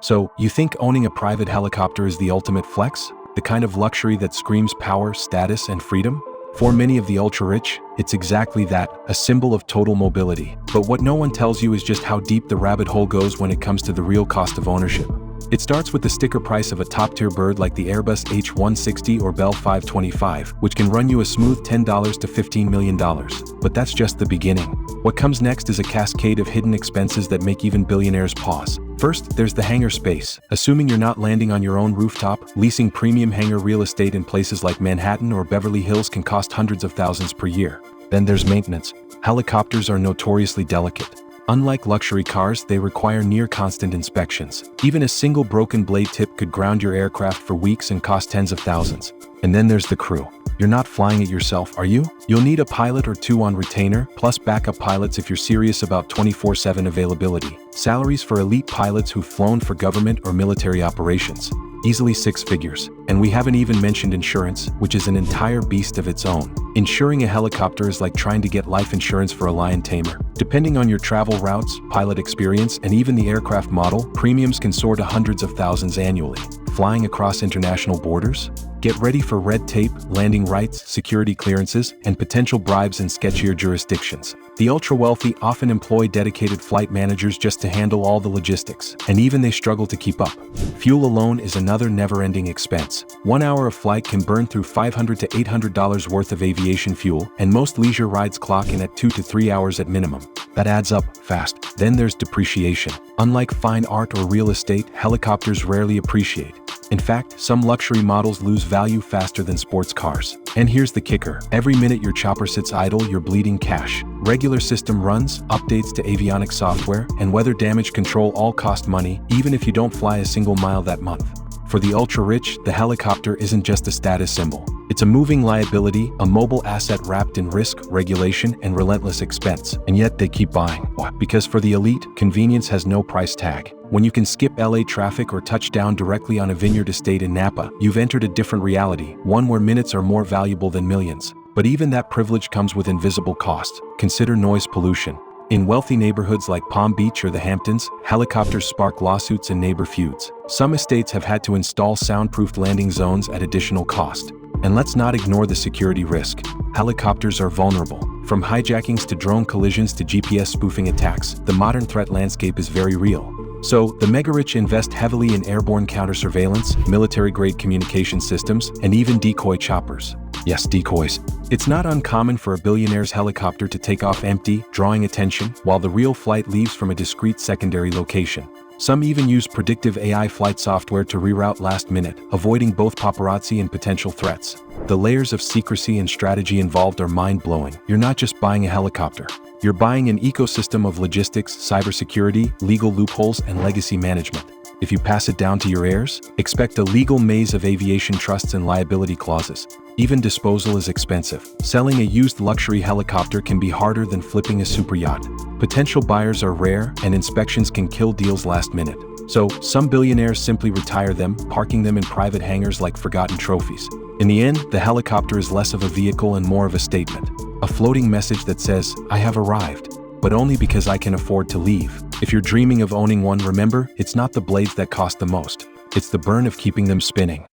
So, you think owning a private helicopter is the ultimate flex? The kind of luxury that screams power, status, and freedom? For many of the ultra-rich, it's exactly that, a symbol of total mobility. But what no one tells you is just how deep the rabbit hole goes when it comes to the real cost of ownership. It starts with the sticker price of a top-tier bird like the Airbus H-160 or Bell 525, which can run you a smooth $10 to $15 million. But that's just the beginning. What comes next is a cascade of hidden expenses that make even billionaires pause. First, there's the hangar space. Assuming you're not landing on your own rooftop, leasing premium hangar real estate in places like Manhattan or Beverly Hills can cost hundreds of thousands per year. Then there's maintenance. Helicopters are notoriously delicate. Unlike luxury cars, they require near-constant inspections. Even a single broken blade tip could ground your aircraft for weeks and cost tens of thousands. And then there's the crew. You're not flying it yourself, are you? You'll need a pilot or two on retainer, plus backup pilots if you're serious about 24/7 availability. Salaries for elite pilots who've flown for government or military operations. Easily 6 figures. And we haven't even mentioned insurance, which is an entire beast of its own. Insuring a helicopter is like trying to get life insurance for a lion tamer. Depending on your travel routes, pilot experience, and even the aircraft model, premiums can soar to hundreds of thousands annually. Flying across international borders? Get ready for red tape, landing rights, security clearances, and potential bribes in sketchier jurisdictions. The ultra-wealthy often employ dedicated flight managers just to handle all the logistics, and even they struggle to keep up. Fuel alone is another never-ending expense. 1 hour of flight can burn through $500 to $800 worth of aviation fuel, and most leisure rides clock in at 2 to 3 hours at minimum. That adds up fast. Then there's depreciation. Unlike fine art or real estate, helicopters rarely appreciate. In fact, some luxury models lose value faster than sports cars. And here's the kicker. Every minute your chopper sits idle, you're bleeding cash. Regular system runs, updates to avionics software, and weather damage control all cost money, even if you don't fly a single mile that month. For the ultra-rich, the helicopter isn't just a status symbol. It's a moving liability, a mobile asset wrapped in risk, regulation, and relentless expense. And yet they keep buying. Why? Because for the elite, convenience has no price tag. When you can skip LA traffic or touch down directly on a vineyard estate in Napa, you've entered a different reality, one where minutes are more valuable than millions. But even that privilege comes with invisible costs. Consider noise pollution. In wealthy neighborhoods like Palm Beach or the Hamptons, helicopters spark lawsuits and neighbor feuds. Some estates have had to install soundproofed landing zones at additional cost. And let's not ignore the security risk. Helicopters are vulnerable. From hijackings to drone collisions to GPS spoofing attacks, the modern threat landscape is very real. So, the mega-rich invest heavily in airborne counter-surveillance, military-grade communication systems, and even decoy choppers. Yes, decoys. It's not uncommon for a billionaire's helicopter to take off empty, drawing attention, while the real flight leaves from a discreet secondary location. Some even use predictive AI flight software to reroute last minute, avoiding both paparazzi and potential threats. The layers of secrecy and strategy involved are mind-blowing. You're not just buying a helicopter. You're buying an ecosystem of logistics, cybersecurity, legal loopholes, and legacy management. If you pass it down to your heirs, expect a legal maze of aviation trusts and liability clauses. Even disposal is expensive. Selling a used luxury helicopter can be harder than flipping a super yacht. Potential buyers are rare, and inspections can kill deals last minute. So, some billionaires simply retire them, parking them in private hangars like forgotten trophies. In the end, the helicopter is less of a vehicle and more of a statement. A floating message that says, "I have arrived, but only because I can afford to leave." If you're dreaming of owning one, remember, it's not the blades that cost the most. It's the burn of keeping them spinning.